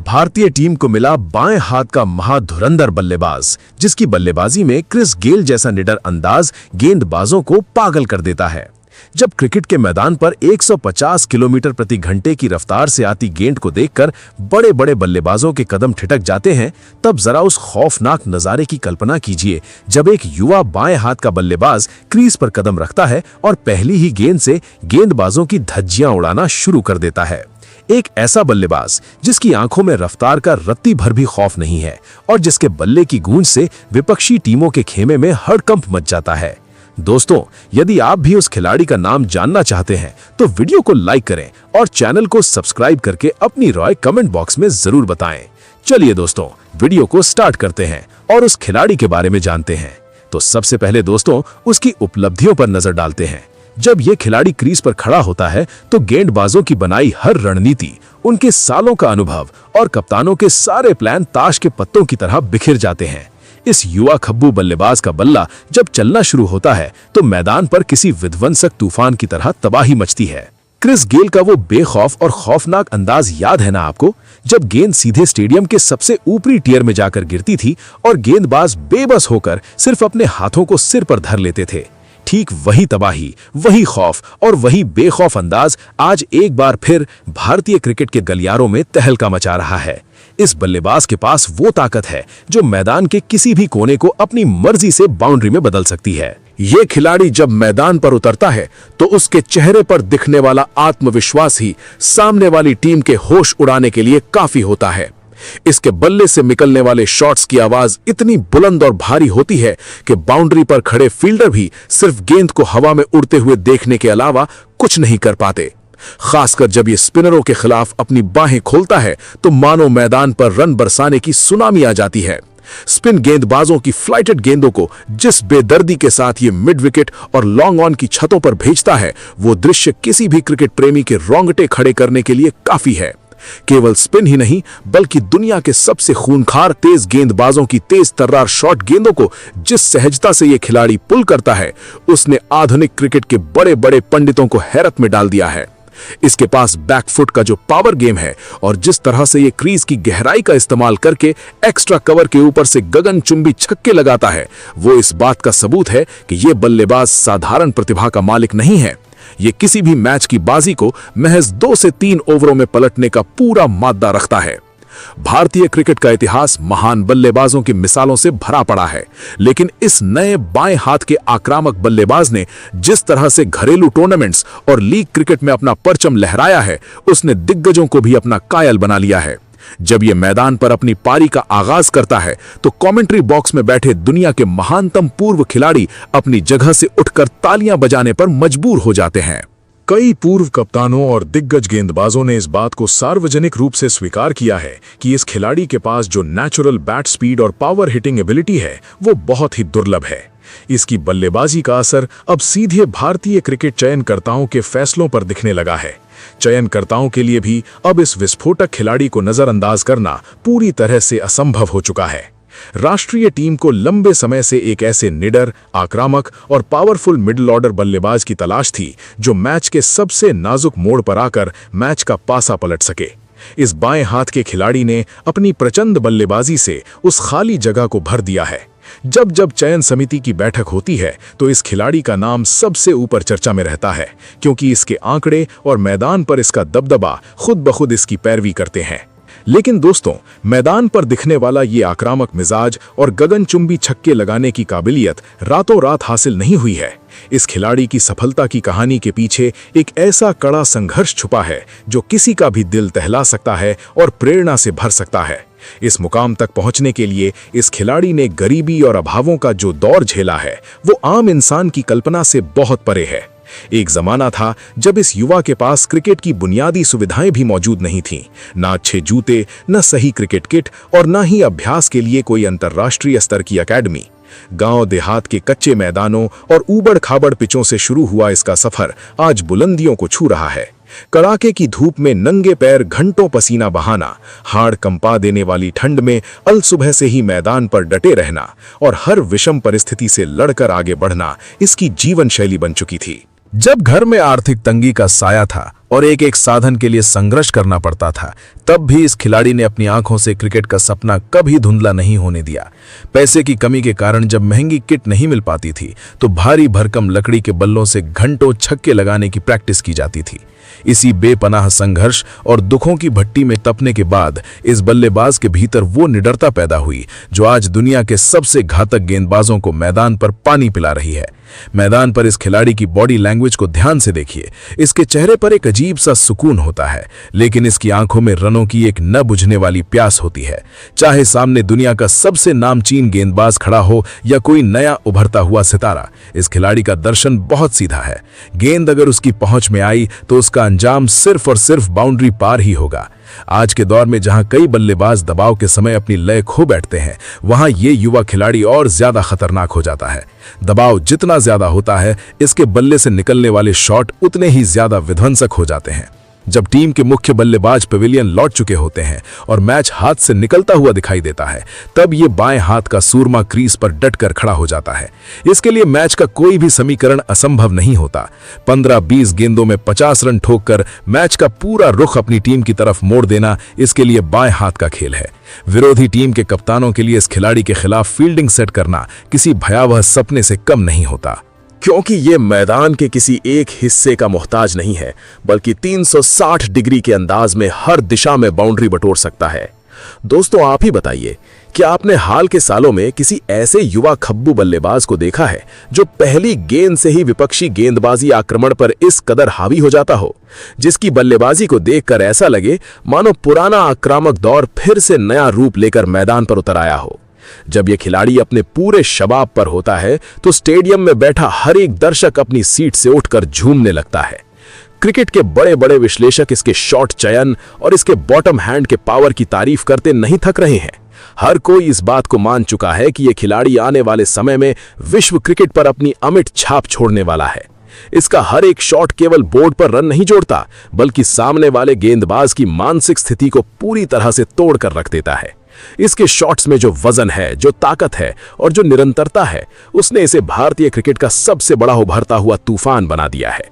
भारतीय टीम को मिला बाएं हाथ का महाधुरंधर बल्लेबाज, जिसकी बल्लेबाजी में क्रिस गेल जैसा निडर अंदाज गेंदबाजों को पागल कर देता है। जब क्रिकेट के मैदान पर 150 किलोमीटर प्रति घंटे की रफ्तार से आती गेंद को देखकर बड़े बड़े बल्लेबाजों के कदम ठिठक जाते हैं, तब जरा उस खौफनाक नजारे की कल्पना कीजिए जब एक युवा बाएं हाथ का बल्लेबाज क्रीज पर कदम रखता है और पहली ही गेंद से गेंदबाजों की धज्जियां उड़ाना शुरू कर देता है। एक ऐसा बल्लेबाज जिसकी आंखों में रफ्तार का रत्ती भर भी खौफ नहीं है और जिसके बल्ले की गूंज से विपक्षी टीमों के खेमे में हड़कंप मच जाता है। दोस्तों, यदि आप भी उस खिलाड़ी का नाम जानना चाहते हैं तो वीडियो को लाइक करें और चैनल को सब्सक्राइब करके अपनी राय कमेंट बॉक्स में जरूर बताएं। चलिए दोस्तों, वीडियो को स्टार्ट करते हैं और उस खिलाड़ी के बारे में जानते हैं। तो सबसे पहले दोस्तों, उसकी उपलब्धियों पर नजर डालते हैं। जब यह खिलाड़ी क्रीज पर खड़ा होता है तो गेंदबाजों की बनाई हर रणनीति, उनके सालों का अनुभव और कप्तानों के सारे प्लान ताश के पत्तों की तरह बिखर जाते हैं। इस युवा खब्बू बल्लेबाज का बल्ला जब चलना शुरू होता है तो मैदान पर किसी विध्वंसक तूफान की तरह तबाही मचती है। क्रिस गेल का वो बेखौफ और खौफनाक अंदाज याद है ना आपको, जब गेंद सीधे स्टेडियम के सबसे ऊपरी टियर में जाकर गिरती थी और गेंदबाज बेबस होकर सिर्फ अपने हाथों को सिर पर धर लेते थे। ठीक वही तबाही, वही खौफ और वही बेखौफ अंदाज आज एक बार फिर भारतीय क्रिकेट के गलियारों में तहलका मचा रहा है। इस बल्लेबाज के पास वो ताकत है जो मैदान के किसी भी कोने को अपनी मर्जी से बाउंड्री में बदल सकती है। ये खिलाड़ी जब मैदान पर उतरता है तो उसके चेहरे पर दिखने वाला आत्मविश्वास ही सामने वाली टीम के होश उड़ाने के लिए काफी होता है। इसके बल्ले से निकलने वाले शॉट्स की आवाज इतनी बुलंद और भारी होती है कि बाउंड्री पर खड़े फील्डर भी सिर्फ गेंद को हवा में उड़ते हुए देखने के अलावा कुछ नहीं कर पाते। खासकर जब ये स्पिनरों के खिलाफ अपनी बाहें खोलता है तो मानो मैदान पर रन बरसाने की सुनामी आ जाती है। स्पिन गेंदबाजों की फ्लाइटेड गेंदों को जिस बेदर्दी के साथ ये मिड विकेट और लॉन्ग ऑन की छतों पर भेजता है, वो दृश्य किसी भी क्रिकेट प्रेमी के रोंगटे खड़े करने के लिए काफी है। केवल स्पिन ही नहीं बल्कि दुनिया के सबसे खूंखार तेज गेंदबाजों की तेज तर्रार शॉट गेंदों को जिस सहजता से यह खिलाड़ी पुल करता है, उसने आधुनिक क्रिकेट के बड़े बड़े पंडितों को हैरत में डाल दिया है। इसके पास बैकफुट का जो पावर गेम है और जिस तरह से ये क्रीज की गहराई का इस्तेमाल करके एक्स्ट्रा कवर के ऊपर से गगनचुंबी छक्के लगाता है, वो इस बात का सबूत है कि ये बल्लेबाज साधारण प्रतिभा का मालिक नहीं है। ये किसी भी मैच की बाजी को महज 2 से 3 ओवरों में पलटने का पूरा मादा रखता है। भारतीय क्रिकेट का इतिहास महान बल्लेबाजों की मिसालों से भरा पड़ा है, लेकिन इस नए बाएं हाथ के आक्रामक बल्लेबाज ने जिस तरह से घरेलू टूर्नामेंट्स और लीग क्रिकेट में अपना परचम लहराया है, उसने दिग्गजों को भी अपना कायल बना लिया है। जब यह मैदान पर अपनी पारी का आगाज करता है तो कमेंट्री बॉक्स में बैठे दुनिया के महानतम पूर्व खिलाड़ी अपनी जगह से उठकर तालियां बजाने पर मजबूर हो जाते हैं। कई पूर्व कप्तानों और दिग्गज गेंदबाजों ने इस बात को सार्वजनिक रूप से स्वीकार किया है कि इस खिलाड़ी के पास जो नेचुरल बैट स्पीड और पावर हिटिंग एबिलिटी है वो बहुत ही दुर्लभ है। इसकी बल्लेबाजी का असर अब सीधे भारतीय क्रिकेट चयनकर्ताओं के फैसलों पर दिखने लगा है। चयनकर्ताओं के लिए भी अब इस विस्फोटक खिलाड़ी को नजरअंदाज करना पूरी तरह से असंभव हो चुका है। राष्ट्रीय टीम को लंबे समय से एक ऐसे निडर, आक्रामक और पावरफुल मिडिल ऑर्डर बल्लेबाज की तलाश थी जो मैच के सबसे नाजुक मोड़ पर आकर मैच का पासा पलट सके। इस बाएं हाथ के खिलाड़ी ने अपनी प्रचंड बल्लेबाजी से उस खाली जगह को भर दिया है। जब जब चयन समिति की बैठक होती है तो इस खिलाड़ी का नाम सबसे ऊपर चर्चा में रहता है, क्योंकि इसके आंकड़े और मैदान पर इसका दबदबा खुद ब खुद इसकी पैरवी करते हैं। लेकिन दोस्तों, मैदान पर दिखने वाला ये आक्रामक मिजाज और गगनचुंबी छक्के लगाने की काबिलियत रातों रात हासिल नहीं हुई है। इस खिलाड़ी की सफलता की कहानी के पीछे एक ऐसा कड़ा संघर्ष छुपा है जो किसी का भी दिल दहला सकता है और प्रेरणा से भर सकता है। इस मुकाम तक पहुंचने के लिए इस खिलाड़ी ने गरीबी और अभावों का जो दौर झेला है वो आम इंसान की कल्पना से बहुत परे है। एक जमाना था जब इस युवा के पास क्रिकेट की बुनियादी सुविधाएं भी मौजूद नहीं थीं, ना अच्छे जूते, न सही क्रिकेट किट और ना ही अभ्यास के लिए कोई अंतर्राष्ट्रीय स्तर की एकेडमी। गांव देहात के कच्चे मैदानों और ऊबड़ खाबड़ पिचों से शुरू हुआ इसका सफर आज बुलंदियों को छू रहा है। कड़ाके की धूप में नंगे पैर घंटों पसीना बहाना, हाड़ कंपा देने वाली ठंड में अल सुबह से ही मैदान पर डटे रहना और हर विषम परिस्थिति से लड़कर आगे बढ़ना इसकी जीवन शैली बन चुकी थी। जब घर में आर्थिक तंगी का साया था और एक एक साधन के लिए संघर्ष करना पड़ता था, तब भी इस खिलाड़ी ने अपनी आंखों से क्रिकेट का सपना कभी धुंधला नहीं होने दिया। पैसे की कमी के कारण जब महंगी किट नहीं मिल पाती थी तो भारी भरकम लकड़ी के बल्लों से घंटों छक्के लगाने की प्रैक्टिस की जाती थी। इसी बेपनाह संघर्ष और दुखों की भट्टी में तपने के बाद इस बल्लेबाज के भीतर वो निडरता पैदा हुई जो आज दुनिया के सबसे घातक गेंदबाजों को मैदान पर पानी पिला रही है। मैदान पर इस खिलाड़ी की बॉडी लैंग्वेज को ध्यान से देखिए। इसके चेहरे पर एक अजीब सा सुकून होता है, लेकिन इसकी आंखों में रनों की एक न बुझने वाली प्यास होती है। चाहे सामने दुनिया का सबसे नामचीन गेंदबाज खड़ा हो या कोई नया उभरता हुआ सितारा, इस खिलाड़ी का दर्शन बहुत सीधा है। गेंद अगर उसकी पहुंच में आई तो उसका अंजाम सिर्फ और सिर्फ बाउंड्री पार ही होगा। आज के दौर में जहां कई बल्लेबाज दबाव के समय अपनी लय खो बैठते हैं, वहां ये युवा खिलाड़ी और ज्यादा खतरनाक हो जाता है। दबाव जितना ज्यादा होता है, इसके बल्ले से निकलने वाले शॉट उतने ही ज्यादा विध्वंसक हो जाते हैं। जब टीम के मुख्य बल्लेबाज पवेलियन लौट चुके होते हैं और मैच हाथ से निकलता हुआ दिखाई देता है, तब ये बाएं हाथ का सूरमा क्रीज पर डटकर खड़ा हो जाता है। इसके लिए मैच का कोई भी समीकरण असंभव नहीं होता। 15-20 गेंदों में 50 रन ठोककर मैच का पूरा रुख अपनी टीम की तरफ मोड़ देना इसके लिए बाएं हाथ का खेल है। विरोधी टीम के कप्तानों के लिए इस खिलाड़ी के खिलाफ फील्डिंग सेट करना किसी भयावह सपने से कम नहीं होता, क्योंकि ये मैदान के किसी एक हिस्से का मोहताज नहीं है, बल्कि 360 डिग्री के अंदाज में हर दिशा में बाउंड्री बटोर सकता है। दोस्तों, आप ही बताइए, क्या आपने हाल के सालों में किसी ऐसे युवा खब्बू बल्लेबाज को देखा है जो पहली गेंद से ही विपक्षी गेंदबाजी आक्रमण पर इस कदर हावी हो जाता हो, जिसकी बल्लेबाजी को देखकर ऐसा लगे मानो पुराना आक्रामक दौर फिर से नया रूप लेकर मैदान पर उतर आया हो। जब यह खिलाड़ी अपने पूरे शबाब पर होता है तो स्टेडियम में बैठा हर एक दर्शक अपनी सीट से उठकर झूमने लगता है। क्रिकेट के बड़े बड़े विश्लेषक इसके शॉट चयन और इसके बॉटम हैंड के पावर की तारीफ करते नहीं थक रहे हैं। हर कोई इस बात को मान चुका है कि यह खिलाड़ी आने वाले समय में विश्व क्रिकेट पर अपनी अमिट छाप छोड़ने वाला है। इसका हर एक शॉट केवल बोर्ड पर रन नहीं जोड़ता, बल्कि सामने वाले गेंदबाज की मानसिक स्थिति को पूरी तरह से तोड़कर रख देता है। इसके शॉट्स में जो वजन है, जो ताकत है और जो निरंतरता है, उसने इसे भारतीय क्रिकेट का सबसे बड़ा उभरता हुआ तूफान बना दिया है।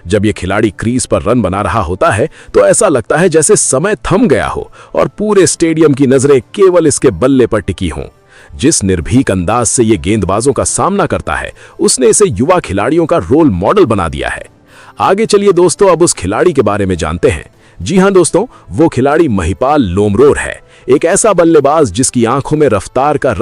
जब यह खिलाड़ी क्रीज पर रन बना रहा होता है तो ऐसा लगता है जैसे समय थम गया हो और पूरे स्टेडियम की नजरें केवल इसके बल्ले पर टिकी हों। जिस निर्भीक अंदाज से ये गेंदबाजों का सामना करता है, उसने इसे युवा खिलाड़ियों का रोल मॉडल बना दिया है। आगे चलिए दोस्तों, अब उस खिलाड़ी के बारे में जानते हैं। जी हां दोस्तों, वो खिलाड़ी महिपाल लोमरोर है, एक ऐसा बल्लेबाज जिसकी आंखों में रफ्तार का